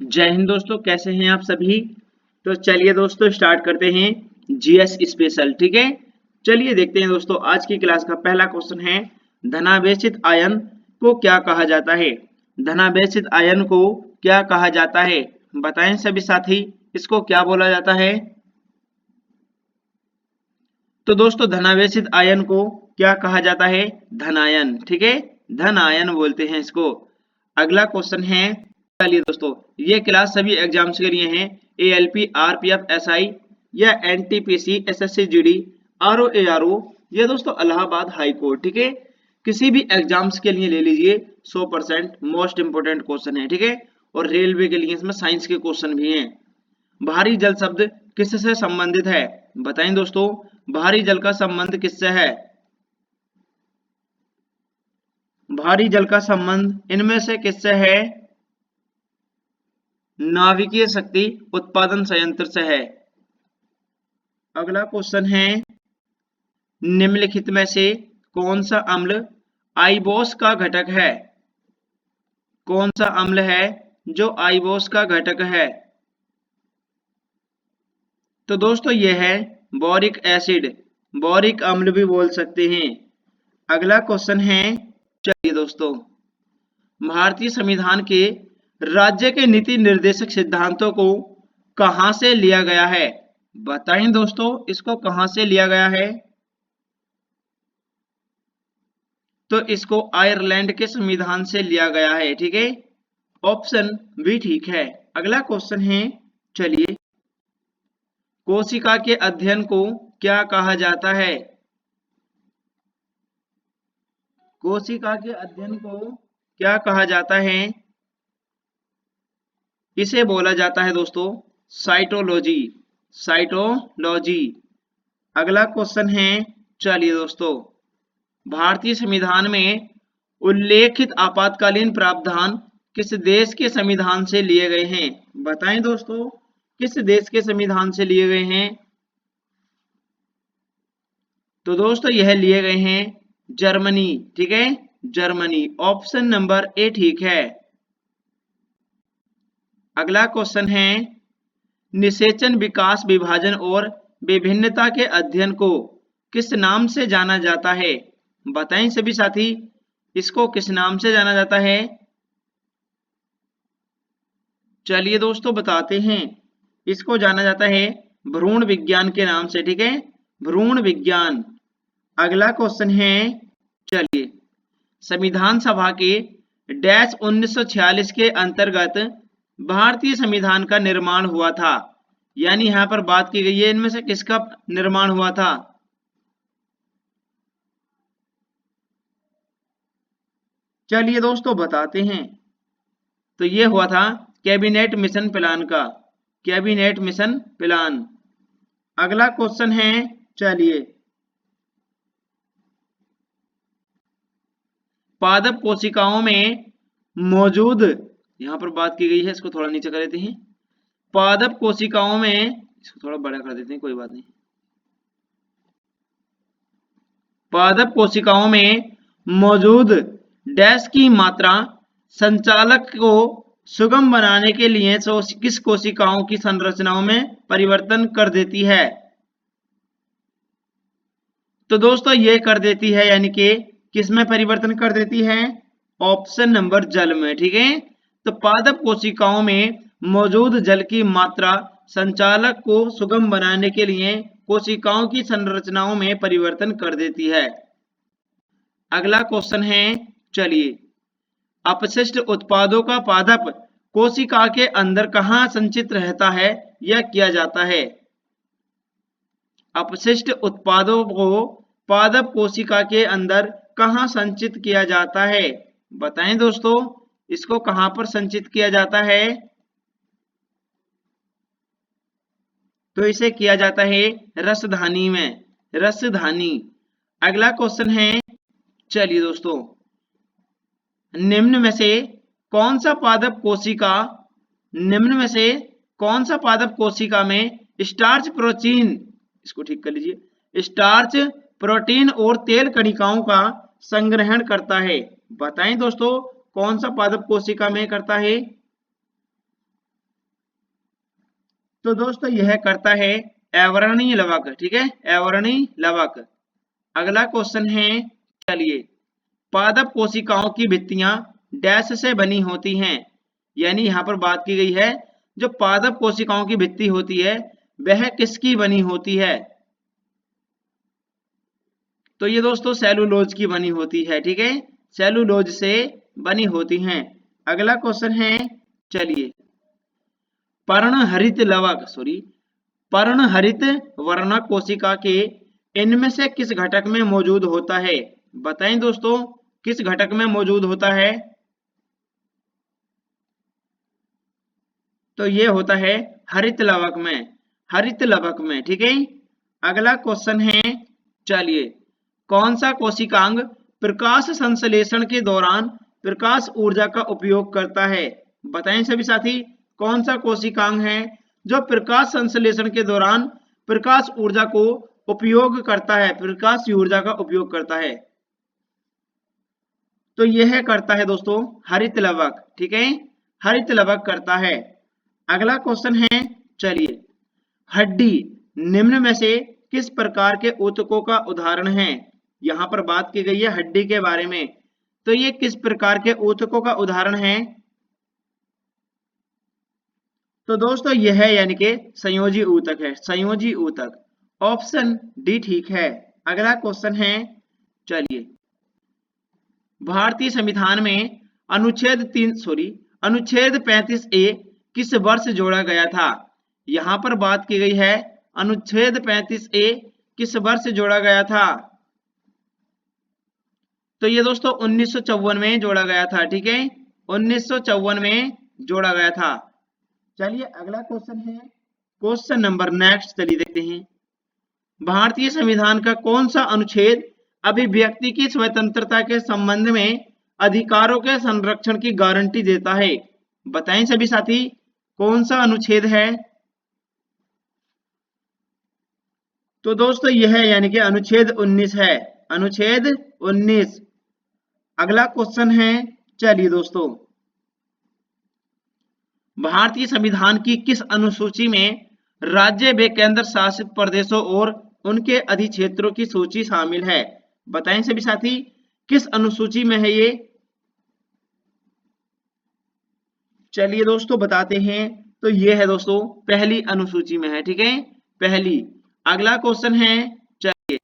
जय हिंद दोस्तों, कैसे हैं आप सभी। तो चलिए दोस्तों स्टार्ट करते हैं जीएस स्पेशल। ठीक है, चलिए देखते हैं दोस्तों। आज की क्लास का पहला क्वेश्चन है, धनावेशित आयन को क्या कहा जाता है। धनावेशित आयन को क्या कहा जाता है, बताएं सभी साथी, इसको क्या बोला जाता है। तो दोस्तों धनावेशित आयन को क्या कहा जाता है, धनायन। ठीक है, धनायन बोलते हैं इसको। अगला क्वेश्चन है, चलिए दोस्तों ये क्लास सभी एग्जाम्स के लिए है, एएलपी, आरपीएफ, एसआई या NTPC, SSC GD, RO, ARO, ये दोस्तों इलाहाबाद हाई कोर्ट। ठीक है, किसी भी एग्जाम्स के लिए ले लीजिए, 100% मोस्ट इंपोर्टेंट क्वेश्चन है। ठीक है, और रेलवे के लिए इसमें साइंस के क्वेश्चन भी हैं। भारी जल शब्द किससे संबंधित है, बताएं दोस्तों, भारी जल का संबंध किससे है। भारी जल का संबंध इनमें से किससे है, नाभिकीय शक्ति उत्पादन संयंत्र से है। अगला क्वेश्चन है, निम्नलिखित में से कौन सा अम्ल आइबोस का घटक है। कौन सा अम्ल है जो आइबोस का घटक है। तो दोस्तों यह है बोरिक एसिड, बोरिक अम्ल भी बोल सकते हैं। अगला क्वेश्चन है, चलिए दोस्तों, भारतीय संविधान के राज्य के नीति निर्देशक सिद्धांतों को कहां से लिया गया है, बताएं दोस्तों, इसको कहां से लिया गया है। तो इसको आयरलैंड के संविधान से लिया गया है। ठीक है, ऑप्शन बी ठीक है। अगला क्वेश्चन है, चलिए, कोशिका के अध्ययन को क्या कहा जाता है। कोशिका के अध्ययन को क्या कहा जाता है, इसे बोला जाता है दोस्तों साइटोलॉजी, साइटोलॉजी। अगला क्वेश्चन है, चलिए दोस्तों, भारतीय संविधान में उल्लेखित आपातकालीन प्रावधान किस देश के संविधान से लिए गए हैं, बताएं दोस्तों, किस देश के संविधान से लिए गए हैं। तो दोस्तों यह लिए गए हैं जर्मनी। ठीक है, जर्मनी, ऑप्शन नंबर ए ठीक है। अगला क्वेश्चन है, निषेचन, विकास, विभाजन और विभिन्नता के अध्ययन को किस नाम से जाना जाता है, बताएं सभी साथी, इसको किस नाम से जाना जाता है। चलिए दोस्तों बताते हैं, इसको जाना जाता है भ्रूण विज्ञान के नाम से। ठीक है, भ्रूण विज्ञान। अगला क्वेश्चन है, चलिए, संविधान सभा के डैश 1946 के अंतर्गत भारतीय संविधान का निर्माण हुआ था, यानी यहां पर बात की गई है इनमें से किसका निर्माण हुआ था। चलिए दोस्तों बताते हैं, तो ये हुआ था कैबिनेट मिशन प्लान का, कैबिनेट मिशन प्लान। अगला क्वेश्चन है, चलिए, पादप कोशिकाओं में मौजूद, यहां पर बात की गई है, इसको थोड़ा नीचे कर देते हैं, पादप कोशिकाओं में, इसको थोड़ा बड़ा कर देते हैं, कोई बात नहीं, पादप कोशिकाओं में मौजूद डैश की मात्रा संचालक को सुगम बनाने के लिए किस कोशिकाओं की संरचनाओं में परिवर्तन कर देती है। तो दोस्तों ये कर देती है, यानी कि किस में परिवर्तन कर देती है, ऑप्शन नंबर जल में। ठीक है, तो पादप कोशिकाओं में मौजूद जल की मात्रा संचालक को सुगम बनाने के लिए कोशिकाओं की संरचनाओं में परिवर्तन कर देती है। अगला क्वेश्चन है, चलिए, अपशिष्ट उत्पादों का पादप कोशिका के अंदर कहां संचित रहता है या किया जाता है। अपशिष्ट उत्पादों को पादप कोशिका के अंदर कहां संचित किया जाता है, बताएं दोस्तों, इसको कहां पर संचित किया जाता है। तो इसे किया जाता है रसधानी में, रसधानी। अगला क्वेश्चन है, चलिए दोस्तों, निम्न में से कौन सा पादप कोशिका, निम्न में से कौन सा पादप कोशिका में स्टार्च प्रोटीन, इसको ठीक कर लीजिए, स्टार्च प्रोटीन और तेल कणिकाओं का संग्रहण करता है, बताएं दोस्तों, कौन सा पादप कोशिका में करता है। तो दोस्तों यह करता है अवर्णीय लवक, ठीक है, अवर्णीय लवक। अगला क्वेश्चन है, चलिए, पादप कोशिकाओं की भित्तियां डैश से बनी होती हैं, यानी यहाँ पर बात की गई है जो पादप कोशिकाओं की भित्ति होती है वह किसकी बनी होती है? तो ये दोस्तों सेलुलोज की बनी होती है, ठीक है, सेलुलोज से बनी होती हैं। अगला क्वेश्चन है, चलिए, पर्णहरित वर्णक कोशिका के इनमें से किस घटक में मौजूद होता है? बताएं दोस्तों, किस घटक में मौजूद होता है? तो ये होता है हरित लवक में, हरित लवक में, ठीक है। अगला क्वेश्चन है, चलिए, कौन सा कोशिकांग प्रकाश संश्लेषण के दौरान प्रकाश ऊर्जा का उपयोग करता है? बताएं सभी साथी, कौन सा कोशिकांग है जो प्रकाश संश्लेषण के दौरान प्रकाश ऊर्जा को उपयोग करता है, प्रकाश ऊर्जा का उपयोग करता है? तो यह करता है दोस्तों हरित लवक, ठीक है, हरित लवक करता है। अगला क्वेश्चन है, चलिए, हड्डी निम्न में से किस प्रकार के ऊतकों का उदाहरण है? यहाँ पर बात की गई है हड्डी के बारे में, तो ये किस प्रकार के ऊतकों का उदाहरण है? तो दोस्तों यह है यानी कि संयोजी ऊतक है, संयोजी ऊतक, ऑप्शन डी ठीक है। अगला क्वेश्चन है, चलिए, भारतीय संविधान में अनुच्छेद 35A किस वर्ष जोड़ा गया था? यहाँ पर बात की गई है अनुच्छेद 35A किस वर्ष जोड़ा गया था? तो ये दोस्तों 1954 में जोड़ा गया था, ठीक है, 1954 में जोड़ा गया था। चलिए अगला क्वेश्चन है, क्वेश्चन नंबर नेक्स्ट, चलिए देखते हैं, भारतीय संविधान का कौन सा अनुच्छेद अभिव्यक्ति की स्वतंत्रता के संबंध में अधिकारों के संरक्षण की गारंटी देता है? बताएं सभी साथी, कौन सा अनुच्छेद है? तो दोस्तों यह है यानी कि अनुच्छेद 19 है, अनुच्छेद 19। अगला क्वेश्चन है, चलिए दोस्तों, भारतीय संविधान की किस अनुसूची में राज्य व केंद्र शासित प्रदेशों और उनके अधिक्षेत्रों की सूची शामिल है? बताएं सभी साथी, किस अनुसूची में है ये? चलिए दोस्तों बताते हैं, तो ये है दोस्तों पहली अनुसूची में है, ठीक है, पहली। अगला क्वेश्चन है, चलिए,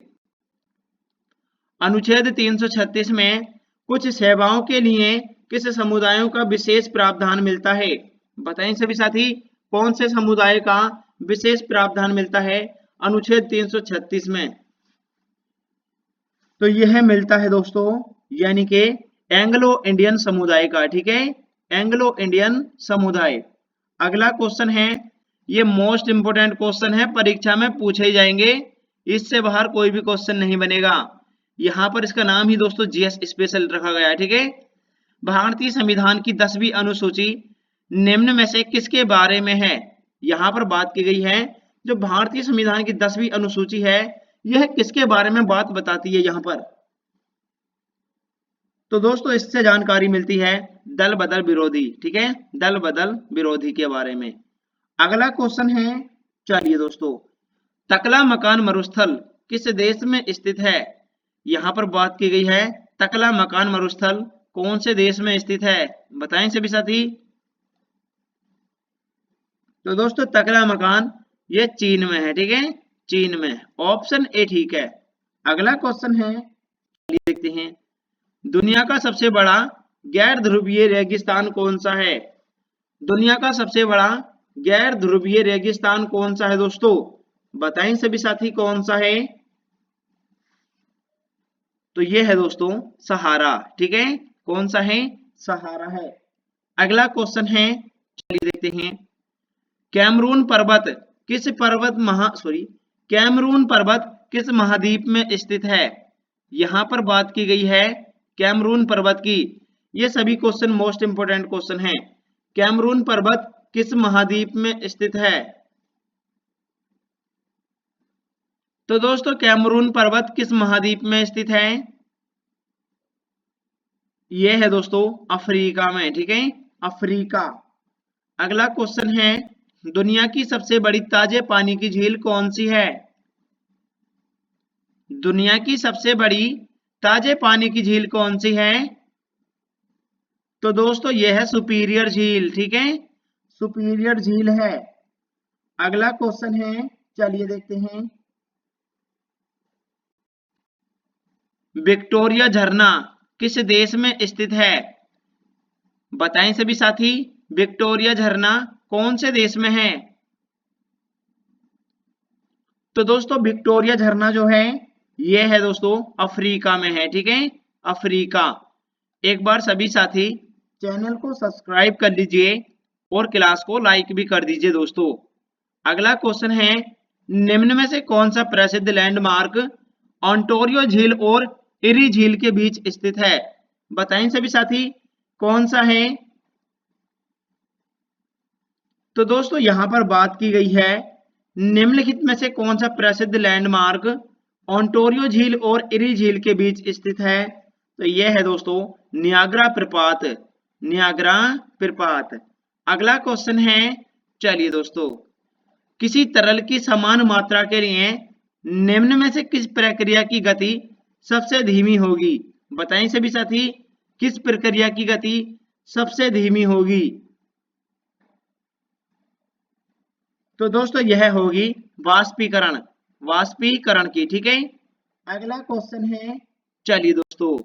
अनुच्छेद 336 में कुछ सेवाओं के लिए किस समुदायों का विशेष प्रावधान मिलता है? बताएं सभी साथी, कौन से समुदाय का विशेष प्रावधान मिलता है अनुच्छेद 336 में? तो यह मिलता है दोस्तों यानी कि एंग्लो इंडियन समुदाय का, ठीक है, एंग्लो इंडियन समुदाय। अगला क्वेश्चन है, ये मोस्ट इंपोर्टेंट क्वेश्चन है, परीक्षा में पूछे ही जाएंगे, इससे बाहर कोई भी क्वेश्चन नहीं बनेगा। यहाँ पर इसका नाम ही दोस्तों जीएस स्पेशल रखा गया है, ठीक है। भारतीय संविधान की 10वीं अनुसूची निम्न में से किसके बारे में है? यहाँ पर बात की गई है जो भारतीय संविधान की 10वीं अनुसूची है यह किसके बारे में बात बताती है यहाँ पर? तो दोस्तों इससे जानकारी मिलती है दल बदल विरोधी, ठीक है, दल बदल विरोधी के बारे में। अगला क्वेश्चन है, चलिए दोस्तों, तकला मकान मरुस्थल किस देश में स्थित है? यहाँ पर बात की गई है तकला मकान मरुस्थल कौन से देश में स्थित है? बताएं सभी साथी। तो दोस्तों तकला मकान ये चीन में है, ठीक है, चीन में, ऑप्शन ए ठीक है। अगला क्वेश्चन है, देखते हैं, दुनिया का सबसे बड़ा गैर ध्रुवीय रेगिस्तान कौन सा है? दुनिया का सबसे बड़ा गैर ध्रुवीय रेगिस्तान कौन सा है दोस्तों? बताएं सभी साथी कौन सा है? तो ये है दोस्तों सहारा, ठीक है, कौन सा है? सहारा है। अगला क्वेश्चन है, चलिए देखते हैं, कैमरून पर्वत किस महाद्वीप में स्थित है? यहाँ पर बात की गई है कैमरून पर्वत की। ये सभी क्वेश्चन मोस्ट इंपोर्टेंट क्वेश्चन हैं। कैमरून पर्वत किस महाद्वीप में स्थित है? तो दोस्तों कैमरून पर्वत किस महाद्वीप में स्थित है? ये है दोस्तों अफ्रीका में, ठीक है, अफ्रीका। अगला क्वेश्चन है, दुनिया की सबसे बड़ी ताजे पानी की झील कौन सी है? दुनिया की सबसे बड़ी ताजे पानी की झील कौन सी है? तो दोस्तों यह है सुपीरियर झील, ठीक है, सुपीरियर झील है। अगला क्वेश्चन है, चलिए देखते हैं। विक्टोरिया झरना किस देश में स्थित है? बताएं सभी साथी, विक्टोरिया झरना कौन से देश में है? तो दोस्तों विक्टोरिया झरना जो है ये है दोस्तों अफ्रीका में है, ठीक है, अफ्रीका। एक बार सभी साथी चैनल को सब्सक्राइब कर लीजिए और क्लास को लाइक भी कर दीजिए दोस्तों। अगला क्वेश्चन है, निम्न में से कौन सा प्रसिद्ध लैंडमार्क ओंटारियो झील और इरी झील के बीच स्थित है? बताएं सभी साथी कौन सा है? तो दोस्तों यहां पर बात की गई है निम्नलिखित में से कौन सा प्रसिद्ध लैंडमार्क ओंटारियो झील और इरी झील के बीच स्थित है? तो यह है दोस्तों नियाग्रा प्रपात, नियाग्रा प्रपात। अगला क्वेश्चन है, चलिए दोस्तों, किसी तरल की समान मात्रा के लिए निम्न में से किस प्रक्रिया की गति सबसे धीमी होगी? बताएं सभी साथी किस प्रक्रिया की गति सबसे धीमी होगी? तो दोस्तों यह होगी वाष्पीकरण, वाष्पीकरण की, ठीक है। अगला क्वेश्चन है, चलिए दोस्तों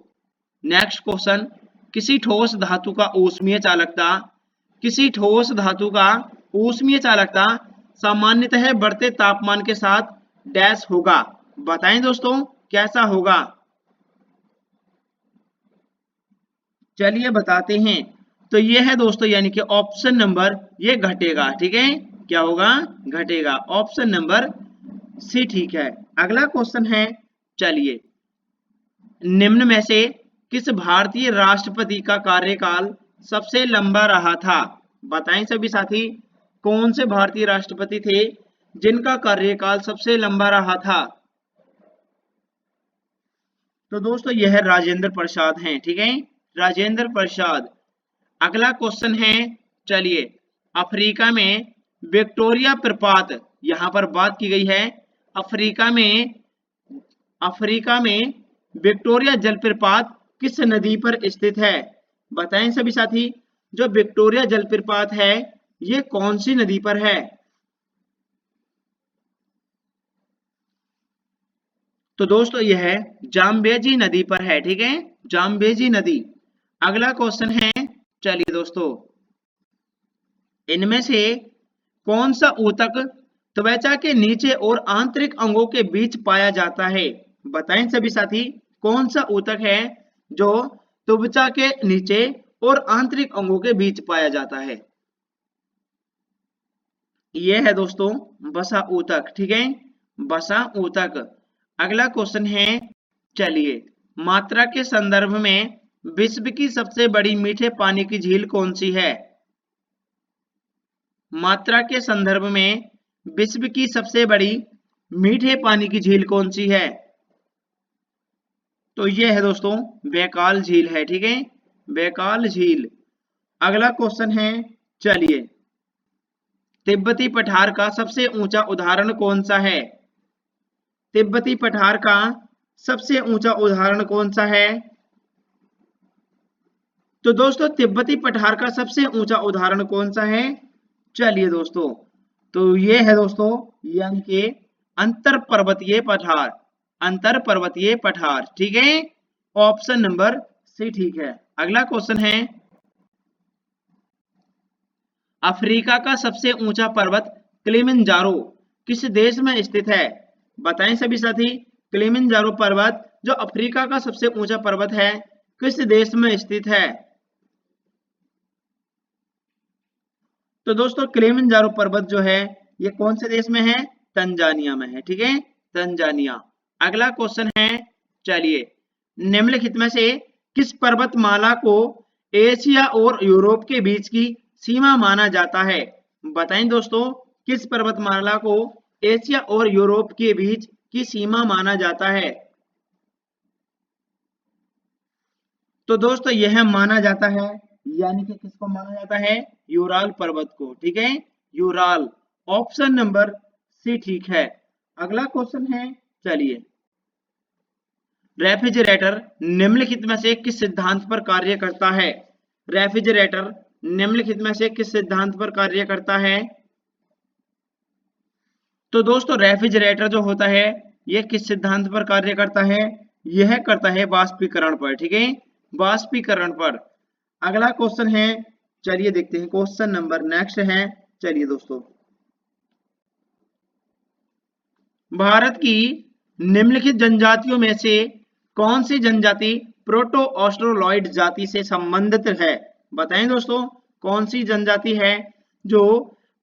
नेक्स्ट क्वेश्चन, किसी ठोस धातु का ऊष्मीय चालकता, किसी ठोस धातु का ऊष्मीय चालकता सामान्यतः बढ़ते तापमान के साथ डैश होगा। बताएं दोस्तों कैसा होगा? चलिए बताते हैं। तो ये है दोस्तों यानी कि ऑप्शन नंबर ये घटेगा, ठीक है, क्या होगा? घटेगा। ऑप्शन नंबर सी ठीक है। अगला क्वेश्चन है, चलिए, निम्न में से किस भारतीय राष्ट्रपति का कार्यकाल सबसे लंबा रहा था? बताएं सभी साथी कौन से भारतीय राष्ट्रपति थे जिनका कार्यकाल सबसे लंबा रहा था? तो दोस्तों यह राजेंद्र प्रसाद हैं, ठीक है, राजेंद्र प्रसाद। अगला क्वेश्चन है, चलिए, अफ्रीका में विक्टोरिया प्रपात, यहां पर बात की गई है अफ्रीका में, अफ्रीका में विक्टोरिया जलप्रपात किस नदी पर स्थित है? बताएं सभी साथी जो विक्टोरिया जलप्रपात है ये कौन सी नदी पर है? तो दोस्तों यह जाम्बेजी नदी पर है, ठीक है, जाम्बेजी नदी। अगला क्वेश्चन है, चलिए दोस्तों, इनमें से कौन सा ऊतक त्वचा के नीचे और आंतरिक अंगों के बीच पाया जाता है? बताएं सभी साथी कौन सा ऊतक है जो त्वचा के नीचे और आंतरिक अंगों के बीच पाया जाता है? यह है दोस्तों वसा ऊतक, ठीक है, वसा ऊतक। अगला क्वेश्चन है, चलिए, मात्रा के संदर्भ में विश्व की सबसे बड़ी मीठे पानी की झील कौन सी है? मात्रा के संदर्भ में विश्व की सबसे बड़ी मीठे पानी की झील कौन सी है? तो ये है दोस्तों बैकाल झील है, ठीक है, बैकाल झील। अगला क्वेश्चन है, चलिए, तिब्बती पठार का सबसे ऊंचा उदाहरण कौन सा है? तिब्बती पठार का सबसे ऊंचा उदाहरण कौन सा है? तो दोस्तों तिब्बती पठार का सबसे ऊंचा उदाहरण कौन सा है? चलिए दोस्तों, तो ये है दोस्तों यानी कि अंतर पर्वतीय पठार, अंतर पर्वतीय पठार, ठीक है, ऑप्शन नंबर सी ठीक है। अगला क्वेश्चन है, अफ्रीका का सबसे ऊंचा पर्वत किलिमंजारो किस देश में स्थित है? बताएं सभी साथी किलिमंजारो पर्वत जो अफ्रीका का सबसे ऊंचा पर्वत है किस देश में स्थित है? तो दोस्तों किलिमंजारो पर्वत जो है ये कौन से देश में है? तंजानिया में है, ठीक है, तंजानिया। अगला क्वेश्चन है, चलिए, निम्नलिखित में से किस पर्वतमाला को एशिया और यूरोप के बीच की सीमा माना जाता है? बताएं दोस्तों किस पर्वतमाला को एशिया और यूरोप के बीच की सीमा माना जाता है? तो दोस्तों यह माना जाता है यानी कि किसको माना जाता है? यूराल पर्वत को, ठीक है, यूराल। ऑप्शन नंबर सी ठीक है। अगला क्वेश्चन है, चलिए, रेफ्रिजरेटर निम्नलिखित में से किस सिद्धांत पर कार्य करता है? रेफ्रिजरेटर निम्नलिखित में से किस सिद्धांत पर कार्य करता है? तो दोस्तों रेफ्रिजरेटर जो होता है यह किस सिद्धांत पर कार्य करता है? यह करता है वाष्पीकरण पर, ठीक है, वाष्पीकरण पर। अगला क्वेश्चन है, चलिए देखते हैं, क्वेश्चन नंबर नेक्स्ट है, चलिए दोस्तों, भारत की निम्नलिखित जनजातियों में से कौन सी जनजाति प्रोटो ऑस्ट्रोलॉइड जाति से संबंधित है? बताएं दोस्तों, कौन सी जनजाति है जो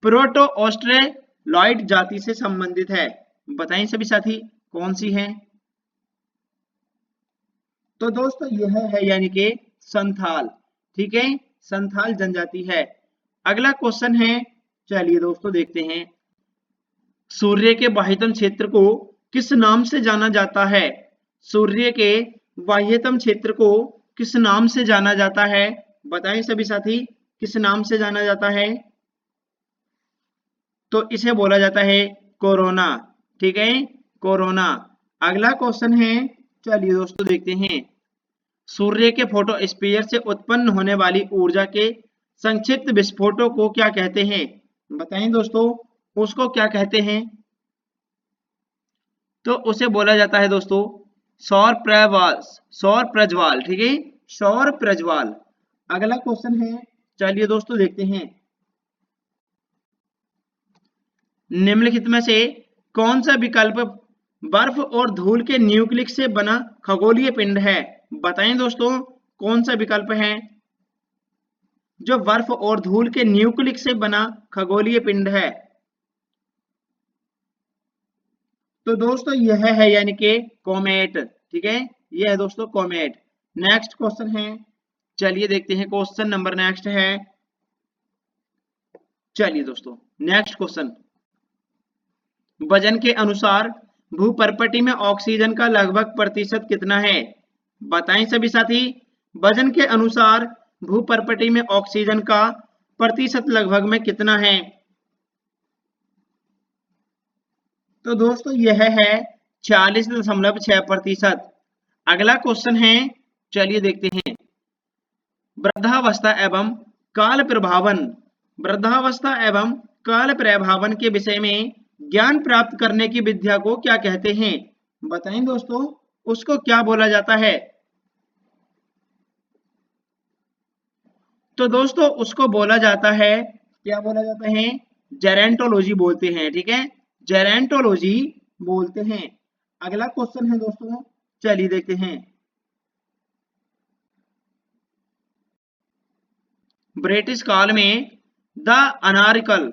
प्रोटो ऑस्ट्रोलॉइड जाति से संबंधित है? बताएं सभी साथी, कौन सी है? तो दोस्तों यह है यानी कि संथाल, ठीक है, संथाल जनजाति है। अगला क्वेश्चन है, चलिए दोस्तों देखते हैं, सूर्य के बाह्यतम क्षेत्र को किस नाम से जाना जाता है? सूर्य के बाह्यतम क्षेत्र को किस नाम से जाना जाता है? बताएं सभी साथी, किस नाम से जाना जाता है? तो इसे बोला जाता है कोरोना, ठीक है, कोरोना। अगला क्वेश्चन है, चलिए दोस्तों देखते हैं, सूर्य के फोटोस्फीयर से उत्पन्न होने वाली ऊर्जा के संक्षिप्त विस्फोटों को क्या कहते हैं? बताएं दोस्तों, उसको क्या कहते हैं? तो उसे बोला जाता है दोस्तों सौर प्रज्वाल, सौर प्रज्वाल, ठीक है, सौर प्रज्वाल। अगला क्वेश्चन है, चलिए दोस्तों देखते हैं, निम्नलिखित में से कौन सा विकल्प बर्फ और धूल के न्यूक्लियस से बना खगोलीय पिंड है? बताएं दोस्तों, कौन सा विकल्प है जो बर्फ और धूल के न्यूक्लियस से बना खगोलीय पिंड है? तो दोस्तों यह है यानी कि कॉमेट, ठीक है, यह है दोस्तों कॉमेट। नेक्स्ट क्वेश्चन है, चलिए देखते हैं, क्वेश्चन नंबर नेक्स्ट है, चलिए दोस्तों नेक्स्ट क्वेश्चन, वजन के अनुसार भूपर्पटी में ऑक्सीजन का लगभग प्रतिशत कितना है? बताएं सभी साथी, वजन के अनुसार भूपर्पटी में ऑक्सीजन का प्रतिशत लगभग में कितना है? तो दोस्तों यह है 40.6%। अगला क्वेश्चन है, चलिए देखते हैं, वृद्धावस्था एवं काल प्रभावन, वृद्धावस्था एवं काल प्रभावन के विषय में ज्ञान प्राप्त करने की विद्या को क्या कहते हैं? बताएं दोस्तों, उसको क्या बोला जाता है? तो दोस्तों उसको बोला जाता है, क्या बोला जाता है? जेरेंटोलॉजी बोलते हैं, ठीक है, जेरेंटोलॉजी बोलते हैं। अगला क्वेश्चन है दोस्तों, चलिए देखते हैं, ब्रिटिश काल में द अनार्कल,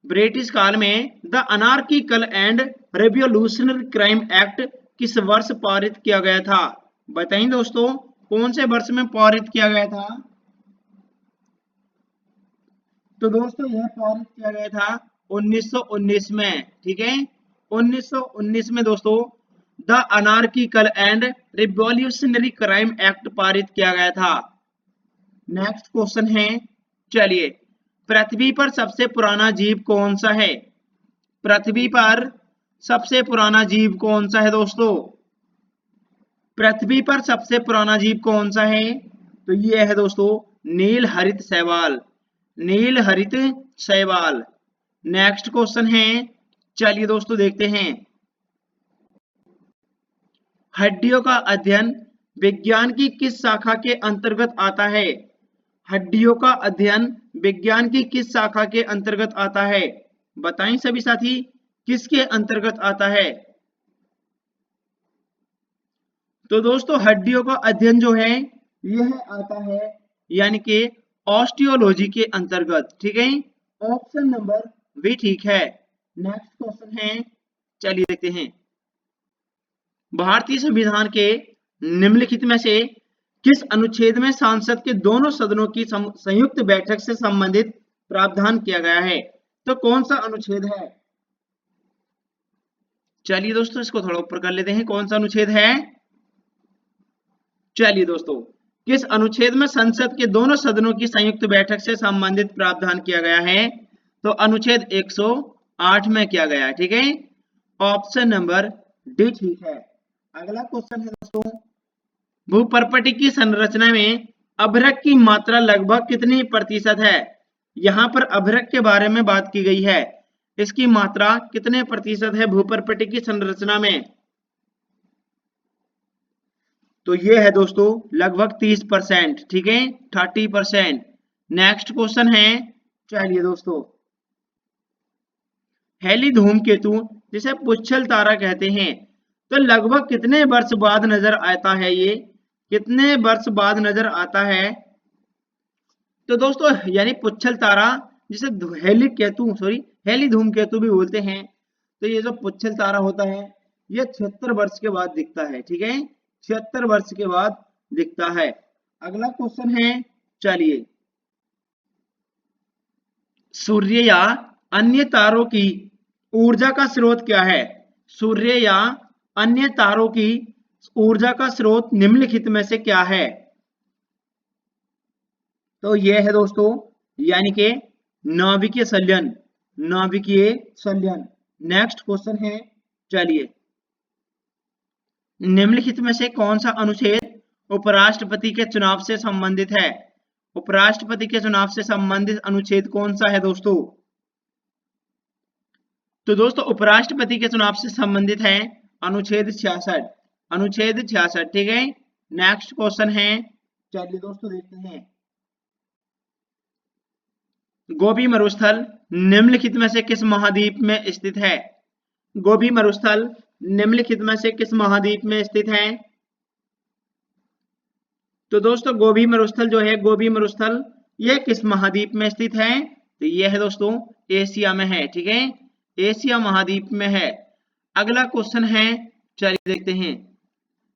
ब्रिटिश काल में the anarchical and revolutionary crime act किस वर्ष पारित किया गया था? बताइए दोस्तों, कौन से वर्ष में पारित किया गया था? तो दोस्तों यह पारित किया गया था 1919 में, ठीक है, 1919 में दोस्तों the anarchical and revolutionary crime act पारित किया गया था। नेक्स्ट क्वेश्चन है, चलिए, पृथ्वी पर सबसे पुराना जीव कौन सा है? पृथ्वी पर सबसे पुराना जीव कौन सा है दोस्तों? पृथ्वी पर सबसे पुराना जीव कौन सा है? तो ये है दोस्तों नील हरित शैवाल, नील हरित शैवाल। नेक्स्ट क्वेश्चन है, चलिए दोस्तों देखते हैं, हड्डियों का अध्ययन विज्ञान की किस शाखा के अंतर्गत आता है? हड्डियों का अध्ययन विज्ञान की किस शाखा के अंतर्गत आता है? बताएं सभी साथी, किसके अंतर्गत आता है? तो दोस्तों हड्डियों का अध्ययन जो है यह आता है यानी कि ऑस्टियोलॉजी के अंतर्गत, ठीक है, ऑप्शन नंबर बी ठीक है। नेक्स्ट क्वेश्चन है, चलिए देखते हैं, भारतीय संविधान के निम्नलिखित में से किस अनुच्छेद में सांसद के दोनों सदनों की संयुक्त बैठक से संबंधित प्रावधान किया गया है? तो कौन सा अनुच्छेद है? चलिए दोस्तों इसको थोड़ा ऊपर कर लेते हैं, कौन सा अनुच्छेद है? चलिए दोस्तों, किस अनुच्छेद में संसद के दोनों सदनों की संयुक्त बैठक से संबंधित प्रावधान किया गया है? तो अनुच्छेद 108 में किया गया है। ठीक है, ऑप्शन नंबर डी ठीक है। अगला क्वेश्चन है दोस्तों, भूपर्पटी की संरचना में अभ्रक की मात्रा लगभग कितनी प्रतिशत है? यहाँ पर अभ्रक के बारे में बात की गई है, इसकी मात्रा कितने प्रतिशत है भूपर्पटी की संरचना में? तो ये है दोस्तों लगभग 30%। ठीक है, 30%। नेक्स्ट क्वेश्चन है, चलिए दोस्तों, हेली धूमकेतु जिसे पुच्छल तारा कहते हैं, तो लगभग कितने वर्ष बाद नजर आता है? ये कितने वर्ष बाद नजर आता है? तो दोस्तों यानी पुच्छल तारा जिसे हेली धूमकेतु भी बोलते हैं, तो ये जो पुच्छल तारा होता है ये 76 वर्ष के बाद दिखता है। ठीक है, 76 वर्ष के बाद दिखता है। अगला क्वेश्चन है, चलिए, सूर्य या अन्य तारों की ऊर्जा का स्रोत क्या है? सूर्य या अन्य तारों की ऊर्जा का स्रोत निम्नलिखित में से क्या है? तो यह है दोस्तों यानी कि नाभिकीय संलयन, नाभिकीय संलयन। नेक्स्ट क्वेश्चन है, चलिए, निम्नलिखित में से कौन सा अनुच्छेद उपराष्ट्रपति के चुनाव से संबंधित है? उपराष्ट्रपति के चुनाव से संबंधित अनुच्छेद कौन सा है दोस्तों? तो दोस्तों उपराष्ट्रपति के चुनाव से संबंधित है अनुच्छेद 66, अनुच्छेद 66। ठीक है, नेक्स्ट क्वेश्चन है, चलिए दोस्तों देखते हैं, गोबी मरुस्थल निम्नलिखित में से किस महाद्वीप में स्थित है? गोबी मरुस्थल निम्नलिखित में से किस महाद्वीप में स्थित है? तो दोस्तों गोबी मरुस्थल जो है, गोबी मरुस्थल यह किस महाद्वीप में स्थित है? तो यह है दोस्तों एशिया में है। ठीक है, एशिया महाद्वीप में है। अगला क्वेश्चन है, चलिए देखते हैं,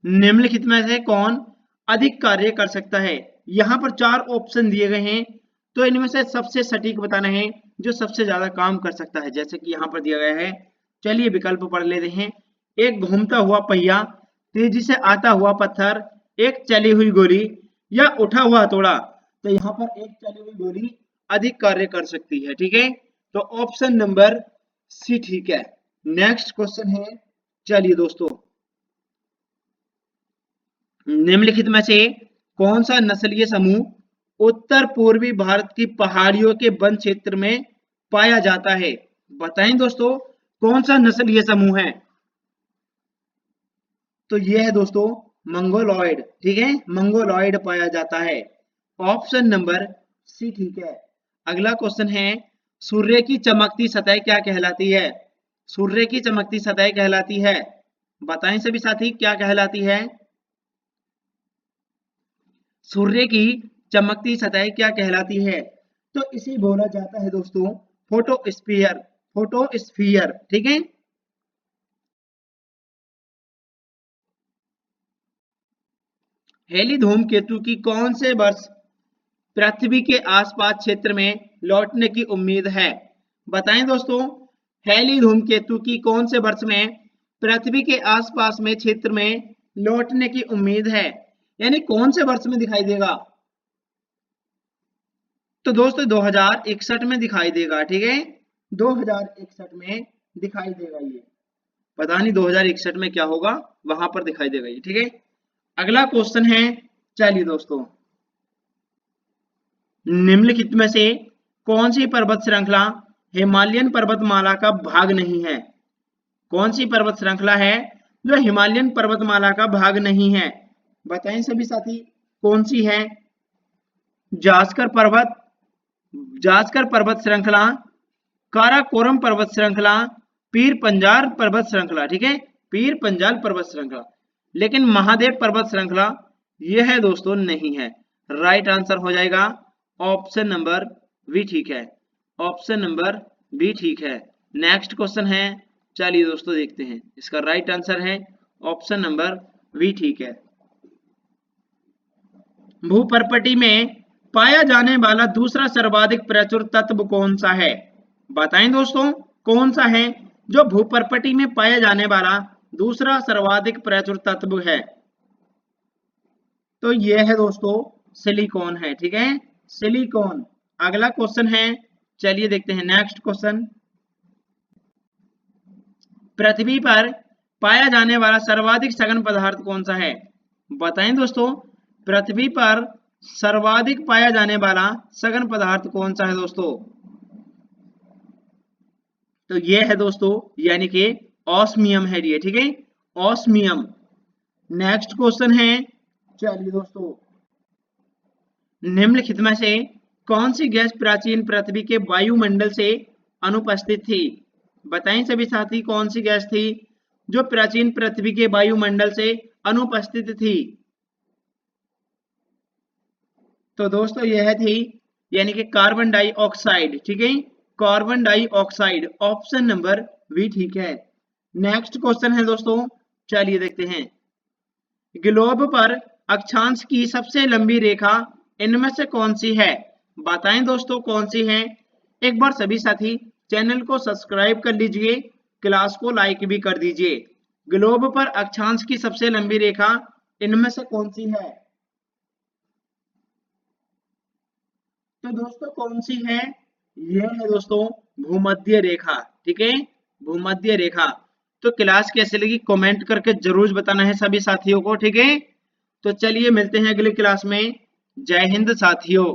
निम्नलिखित में से कौन अधिक कार्य कर सकता है? यहाँ पर 4 ऑप्शन दिए गए हैं, तो इनमें से सबसे सटीक बताना है जो सबसे ज्यादा काम कर सकता है। जैसे कि यहाँ पर दिया गया है, चलिए विकल्प पढ़ लेते हैं। एक घूमता हुआ पहिया, तेजी से आता हुआ पत्थर, एक चली हुई गोली या उठा हुआ हथौड़ा। तो यहाँ पर एक चली हुई गोली अधिक कार्य कर सकती है। ठीक है, तो ऑप्शन नंबर सी ठीक है। नेक्स्ट क्वेश्चन है, चलिए दोस्तों, निम्नलिखित में से कौन सा नस्लीय समूह उत्तर पूर्वी भारत की पहाड़ियों के वन क्षेत्र में पाया जाता है? बताएं दोस्तों कौन सा नस्लीय समूह है? तो यह है दोस्तों मंगोलॉयड। ठीक है, मंगोलॉयड पाया जाता है। ऑप्शन नंबर सी ठीक है। अगला क्वेश्चन है, सूर्य की चमकती सतह क्या कहलाती है? सूर्य की चमकती सतह कहलाती है, बताएं सभी साथी क्या कहलाती है? सूर्य की चमकती सतह क्या कहलाती है? तो इसे बोला जाता है दोस्तों फोटोस्फीयर, फोटोस्फीयर। ठीक है, हेली धूमकेतु की कौन से वर्ष पृथ्वी के आसपास क्षेत्र में लौटने की उम्मीद है? बताएं दोस्तों, हेली धूमकेतु की कौन से वर्ष में पृथ्वी के आसपास में क्षेत्र में लौटने की उम्मीद है, यानी कौन से वर्ष में दिखाई देगा? तो दोस्तों 2061 में दिखाई देगा। ठीक है, 2061 में दिखाई देगा। ये पता नहीं 2061 में क्या होगा, वहां पर दिखाई देगा ये। ठीक है, अगला क्वेश्चन है, चलिए दोस्तों, निम्नलिखित में से कौन सी पर्वत श्रृंखला हिमालयन पर्वतमाला का भाग नहीं है? कौन सी पर्वत श्रृंखला है जो हिमालयन पर्वतमाला का भाग नहीं है? बताएं सभी साथी कौन सी है? जास्कर पर्वत, जास्कर पर्वत श्रृंखला, काराकोरम पर्वत श्रृंखला, पीर पंजाल पर्वत श्रृंखला। ठीक है, पीर पंजाल पर्वत श्रृंखला। लेकिन महादेव पर्वत श्रृंखला यह है दोस्तों नहीं है। राइट आंसर हो जाएगा ऑप्शन नंबर बी ठीक है, ऑप्शन नंबर बी ठीक है। नेक्स्ट क्वेश्चन है, चलिए दोस्तों देखते हैं, इसका राइट आंसर है ऑप्शन नंबर बी ठीक है। भूपर्पटी में पाया जाने वाला दूसरा सर्वाधिक प्रचुर तत्व कौन सा है? बताएं दोस्तों कौन सा है जो भूपर्पटी में पाया जाने वाला दूसरा सर्वाधिक प्रचुर तत्व है? तो यह है दोस्तों सिलिकॉन है। ठीक है, सिलिकॉन। अगला क्वेश्चन है, चलिए देखते हैं नेक्स्ट क्वेश्चन। पृथ्वी पर पाया जाने वाला सर्वाधिक सघन पदार्थ कौन सा है? बताएं दोस्तों, पृथ्वी पर सर्वाधिक पाया जाने वाला सघन पदार्थ कौन सा है दोस्तों? तो ये है दोस्तों यानी कि ऑस्मियम है ये, ठीक है, ऑस्मियम। नेक्स्ट क्वेश्चन है, चलिए दोस्तों, निम्नलिखित में से कौन सी गैस प्राचीन पृथ्वी के वायुमंडल से अनुपस्थित थी? बताएं सभी साथी, कौन सी गैस थी जो प्राचीन पृथ्वी के वायुमंडल से अनुपस्थित थी? तो दोस्तों यह थी यानी कि कार्बन डाइऑक्साइड, ठीक है, carbon dioxide, option number B ठीक है। नेक्स्ट क्वेश्चन है दोस्तों, चलिए देखते हैं। ग्लोब पर अक्षांश की सबसे लंबी रेखा इनमें से कौन सी है? बताएं दोस्तों कौन सी है। एक बार सभी साथी चैनल को सब्सक्राइब कर लीजिए, क्लास को लाइक भी कर दीजिए। ग्लोब पर अक्षांश की सबसे लंबी रेखा इनमें से कौन सी है? तो दोस्तों कौन सी है? यह है दोस्तों भूमध्य रेखा, ठीक है, भूमध्य रेखा। तो क्लास कैसे लगी कमेंट करके जरूर बताना है सभी साथियों को, ठीक है। तो चलिए मिलते हैं अगली क्लास में। जय हिंद साथियों।